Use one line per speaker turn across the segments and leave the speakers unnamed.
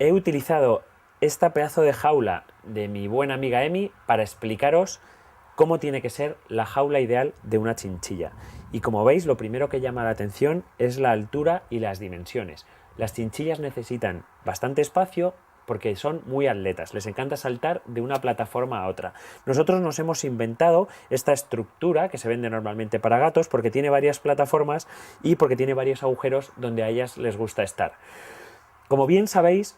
he utilizado esta pedazo de jaula de mi buena amiga Emi para explicaros cómo tiene que ser la jaula ideal de una chinchilla. Y como veis, lo primero que llama la atención es la altura y las dimensiones. Las chinchillas necesitan bastante espacio porque son muy atletas, les encanta saltar de una plataforma a otra. Nosotros nos hemos inventado esta estructura que se vende normalmente para gatos porque tiene varias plataformas y porque tiene varios agujeros donde a ellas les gusta estar. Como bien sabéis,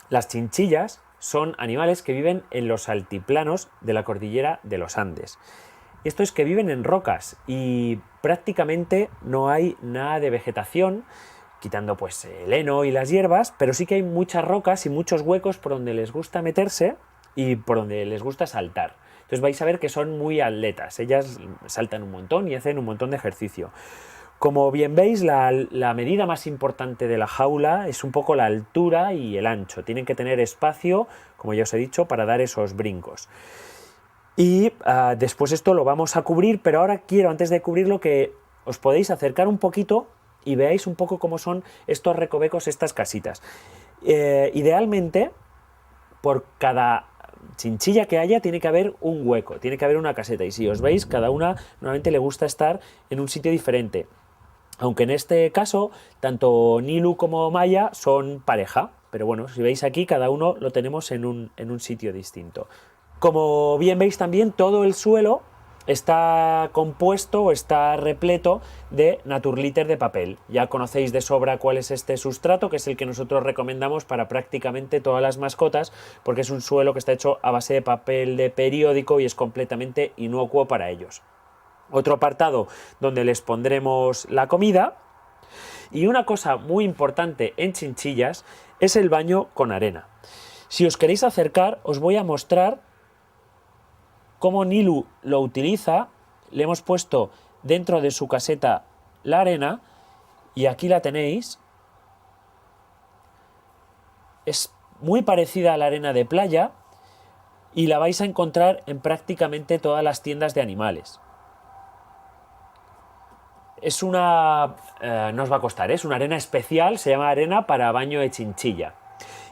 las chinchillas son animales que viven en los altiplanos de la cordillera de los Andes. Esto es que viven en rocas y prácticamente no hay nada de vegetación, quitando pues el heno y las hierbas, pero sí que hay muchas rocas y muchos huecos por donde les gusta meterse y por donde les gusta saltar. Entonces vais a ver que son muy atletas, ellas saltan un montón y hacen un montón de ejercicio. Como bien veis, la medida más importante de la jaula es un poco la altura y el ancho. Tienen que tener espacio, como ya os he dicho, para dar esos brincos. Y después esto lo vamos a cubrir, pero ahora quiero, antes de cubrirlo, que os podéis acercar un poquito y veáis un poco cómo son estos recovecos, estas casitas. Idealmente, por cada chinchilla que haya tiene que haber un hueco, tiene que haber una caseta. Y si os veis, cada una normalmente le gusta estar en un sitio diferente. Aunque en este caso, tanto Nilu como Maya son pareja. Pero bueno, si veis aquí, cada uno lo tenemos en un sitio distinto. Como bien veis también, todo el suelo está compuesto o está repleto de Naturlitter de papel. Ya conocéis de sobra cuál es este sustrato, que es el que nosotros recomendamos para prácticamente todas las mascotas, porque es un suelo que está hecho a base de papel de periódico y es completamente inocuo para ellos. Otro apartado donde les pondremos la comida. Y una cosa muy importante en chinchillas es el baño con arena. Si os queréis acercar, os voy a mostrar cómo Nilu lo utiliza. Le hemos puesto dentro de su caseta la arena y aquí la tenéis. Es muy parecida a la arena de playa y la vais a encontrar en prácticamente todas las tiendas de animales. Es una... no os va a costar, es una arena especial, se llama arena para baño de chinchilla.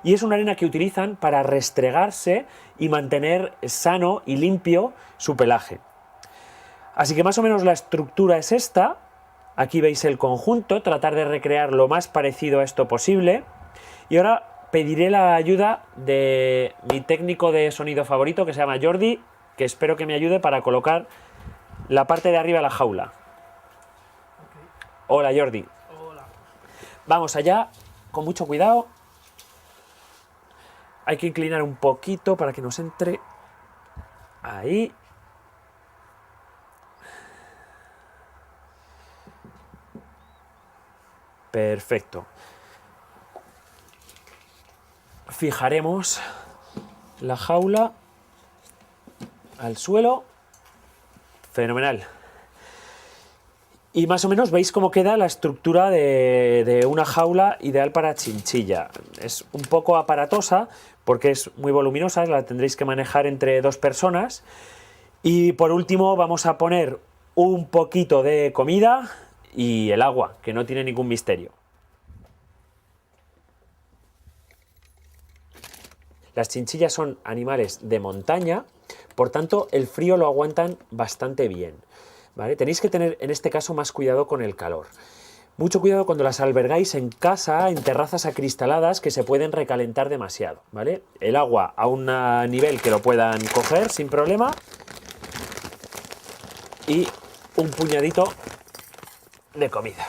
Y es una arena que utilizan para restregarse y mantener sano y limpio su pelaje. Así que más o menos la estructura es esta. Aquí veis el conjunto, tratar de recrear lo más parecido a esto posible. Y ahora pediré la ayuda de mi técnico de sonido favorito, que se llama Jordi, que espero que me ayude para colocar la parte de arriba de la jaula. Hola Jordi.
Hola.
Vamos allá, con mucho cuidado. Hay que inclinar un poquito para que nos entre. Ahí. Perfecto. Fijaremos la jaula al suelo. Fenomenal. Y más o menos veis cómo queda la estructura de una jaula ideal para chinchilla. Es un poco aparatosa porque es muy voluminosa, la tendréis que manejar entre dos personas. Y por último vamos a poner un poquito de comida y el agua, que no tiene ningún misterio. Las chinchillas son animales de montaña, por tanto el frío lo aguantan bastante bien. ¿Vale? Tenéis que tener en este caso más cuidado con el calor. Mucho cuidado cuando las albergáis en casa, en terrazas acristaladas que se pueden recalentar demasiado. ¿Vale? El agua a un nivel que lo puedan coger sin problema. Y un puñadito de comida.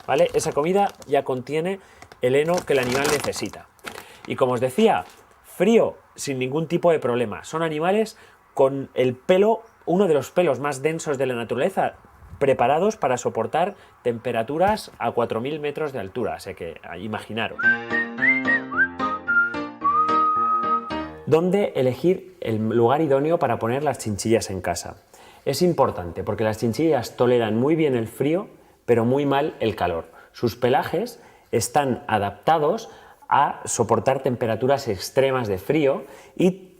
¿Vale? Esa comida ya contiene el heno que el animal necesita. Y como os decía, frío sin ningún tipo de problema. Son animales con el pelo, uno de los pelos más densos de la naturaleza, preparados para soportar temperaturas a 4000 metros de altura, así que imaginaros. ¿Dónde elegir el lugar idóneo para poner las chinchillas en casa? Es importante porque las chinchillas toleran muy bien el frío, pero muy mal el calor. Sus pelajes están adaptados a soportar temperaturas extremas de frío y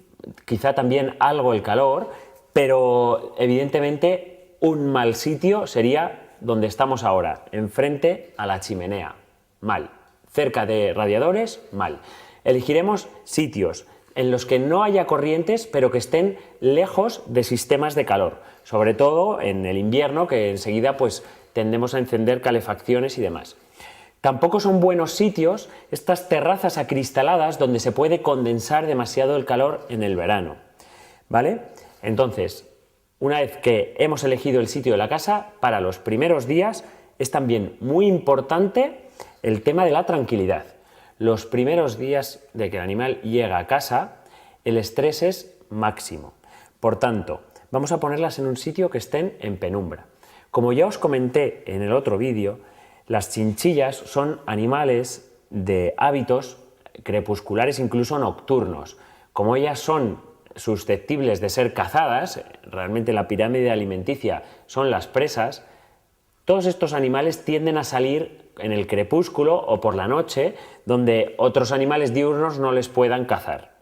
quizá también algo el calor, pero evidentemente un mal sitio sería donde estamos ahora, enfrente a la chimenea. Mal. Cerca de radiadores, mal. Elegiremos sitios en los que no haya corrientes, pero que estén lejos de sistemas de calor, sobre todo en el invierno, que enseguida pues tendemos a encender calefacciones y demás. Tampoco son buenos sitios estas terrazas acristaladas donde se puede condensar demasiado el calor en el verano, ¿vale? Entonces, una vez que hemos elegido el sitio de la casa, para los primeros días es también muy importante el tema de la tranquilidad. Los primeros días de que el animal llega a casa, el estrés es máximo. Por tanto, vamos a ponerlas en un sitio que estén en penumbra. Como ya os comenté en el otro vídeo, las chinchillas son animales de hábitos crepusculares, incluso nocturnos. Como ellas son susceptibles de ser cazadas, realmente la pirámide alimenticia son las presas, todos estos animales tienden a salir en el crepúsculo o por la noche, donde otros animales diurnos no les puedan cazar,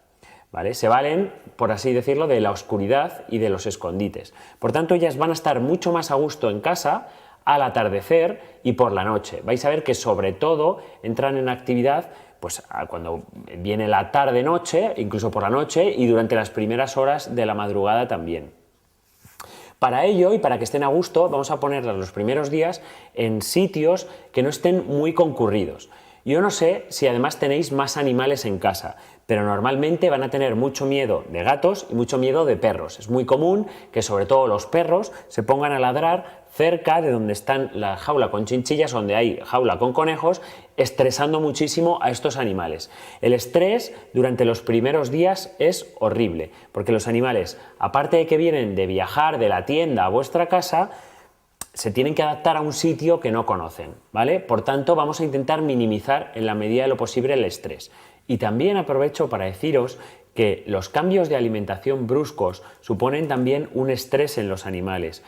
¿vale? Se valen, por así decirlo, de la oscuridad y de los escondites. Por tanto, ellas van a estar mucho más a gusto en casa al atardecer y por la noche. Vais a ver que sobre todo entran en actividad pues cuando viene la tarde-noche, incluso por la noche y durante las primeras horas de la madrugada también. Para ello, y para que estén a gusto, vamos a ponerlas los primeros días en sitios que no estén muy concurridos. Yo no sé si además tenéis más animales en casa, pero normalmente van a tener mucho miedo de gatos y mucho miedo de perros. Es muy común que sobre todo los perros se pongan a ladrar cerca de donde están la jaula con chinchillas, donde hay jaula con conejos, estresando muchísimo a estos animales. El estrés durante los primeros días es horrible, porque los animales, aparte de que vienen de viajar de la tienda a vuestra casa, se tienen que adaptar a un sitio que no conocen, ¿vale? Por tanto, vamos a intentar minimizar en la medida de lo posible el estrés. Y también aprovecho para deciros que los cambios de alimentación bruscos suponen también un estrés en los animales.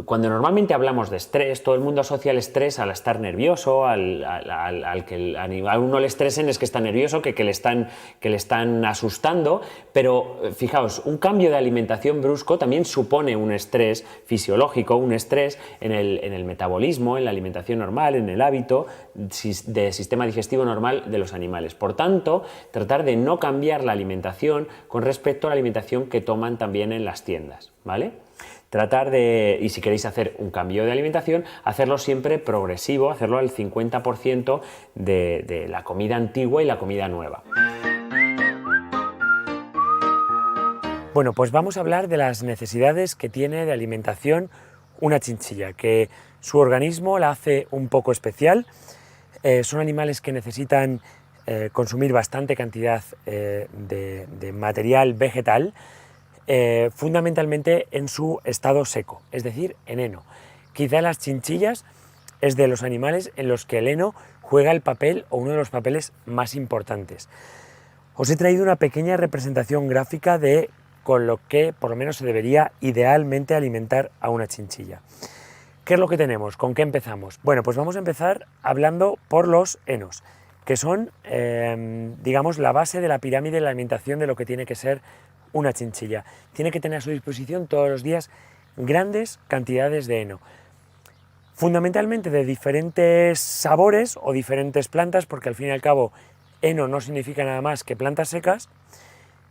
Cuando normalmente hablamos de estrés, todo el mundo asocia el estrés al estar nervioso, al que a uno le estresen es que está nervioso, que le están asustando, pero fijaos, un cambio de alimentación brusco también supone un estrés fisiológico, un estrés en el metabolismo, en la alimentación normal, en el hábito de sistema digestivo normal de los animales. Por tanto, tratar de no cambiar la alimentación con respecto a la alimentación que toman también en las tiendas, ¿vale? Tratar de, y si queréis hacer un cambio de alimentación, hacerlo siempre progresivo, hacerlo al 50% de la comida antigua y la comida nueva. Bueno, pues vamos a hablar de las necesidades que tiene de alimentación una chinchilla, que su organismo la hace un poco especial. Son animales que necesitan consumir bastante cantidad de material vegetal, fundamentalmente en su estado seco, es decir, en heno. Quizá las chinchillas es de los animales en los que el heno juega el papel o uno de los papeles más importantes. Os he traído una pequeña representación gráfica de con lo que por lo menos se debería idealmente alimentar a una chinchilla. ¿Qué es lo que tenemos? ¿Con qué empezamos? Bueno, pues vamos a empezar hablando por los henos, que son, digamos, la base de la pirámide de la alimentación de lo que tiene que ser una chinchilla. Tiene que tener a su disposición todos los días grandes cantidades de heno, fundamentalmente de diferentes sabores o diferentes plantas, porque al fin y al cabo heno no significa nada más que plantas secas,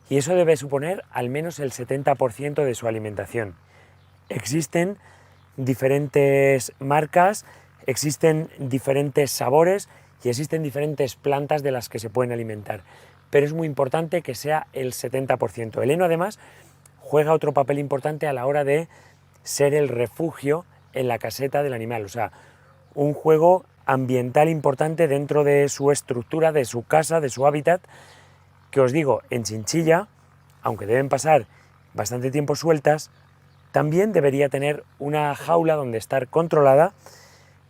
y eso debe suponer al menos el 70% de su alimentación. Existen diferentes marcas, existen diferentes sabores y existen diferentes plantas de las que se pueden alimentar, pero es muy importante que sea el 70%. El heno además juega otro papel importante a la hora de ser el refugio en la caseta del animal, o sea, un juego ambiental importante dentro de su estructura, de su casa, de su hábitat, que os digo, en chinchilla, aunque deben pasar bastante tiempo sueltas, también debería tener una jaula donde estar controlada,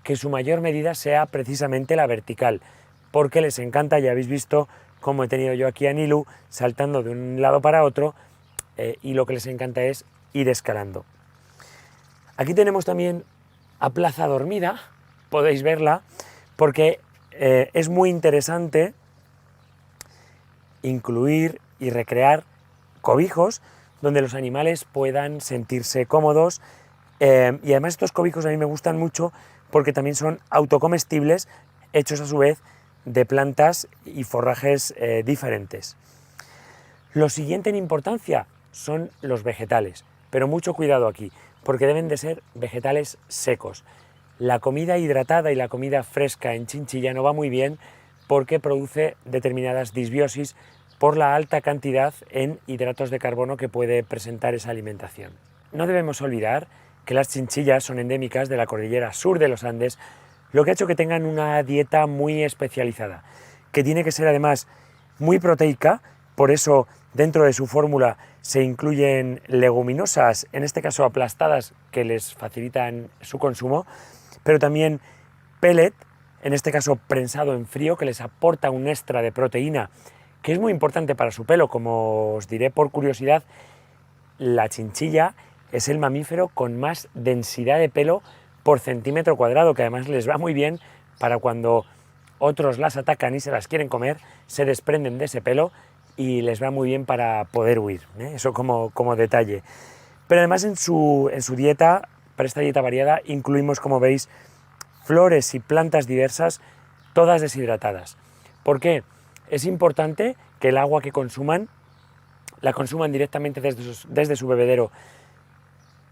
que su mayor medida sea precisamente la vertical, porque les encanta, ya habéis visto cómo he tenido yo aquí a Nilu saltando de un lado para otro, y lo que les encanta es ir escalando. Aquí tenemos también a Plaza Dormida, podéis verla, porque es muy interesante incluir y recrear cobijos donde los animales puedan sentirse cómodos, y además estos cobijos a mí me gustan mucho porque también son autocomestibles, hechos a su vez de plantas y forrajes diferentes. Lo siguiente en importancia son los vegetales, pero mucho cuidado aquí, porque deben de ser vegetales secos. La comida hidratada y la comida fresca en chinchilla no va muy bien porque produce determinadas disbiosis por la alta cantidad en hidratos de carbono que puede presentar esa alimentación. No debemos olvidar que las chinchillas son endémicas de la cordillera sur de los Andes, lo que ha hecho que tengan una dieta muy especializada, que tiene que ser además muy proteica, por eso dentro de su fórmula se incluyen leguminosas, en este caso aplastadas, que les facilitan su consumo, pero también pellet, en este caso prensado en frío, que les aporta un extra de proteína, que es muy importante para su pelo. Como os diré por curiosidad, la chinchilla es el mamífero con más densidad de pelo por centímetro cuadrado, que además les va muy bien para cuando otros las atacan y se las quieren comer, se desprenden de ese pelo y les va muy bien para poder huir, ¿eh? Eso como detalle. Pero además en su dieta, para esta dieta variada, incluimos, como veis, flores y plantas diversas, todas deshidratadas. ¿Por qué? Es importante que el agua que consuman, la consuman directamente desde su bebedero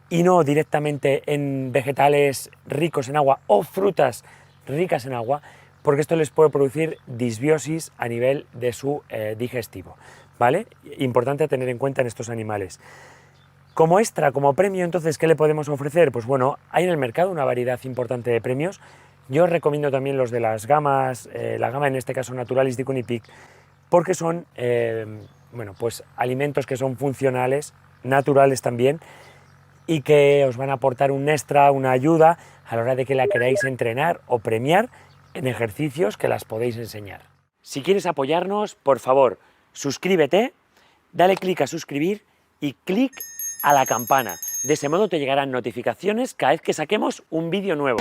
y no directamente en vegetales ricos en agua o frutas ricas en agua, porque esto les puede producir disbiosis a nivel de su digestivo, ¿vale? Importante tener en cuenta en estos animales. Como extra, como premio, entonces, ¿qué le podemos ofrecer? Pues bueno, hay en el mercado una variedad importante de premios. Yo os recomiendo también los de las gamas, la gama en este caso Naturalis de Cunipic, porque son bueno, pues alimentos que son funcionales, naturales también, y que os van a aportar un extra, una ayuda a la hora de que la queráis entrenar o premiar en ejercicios que las podéis enseñar. Si quieres apoyarnos, por favor, suscríbete, dale clic a suscribir y clic a la campana. De ese modo te llegarán notificaciones cada vez que saquemos un vídeo nuevo.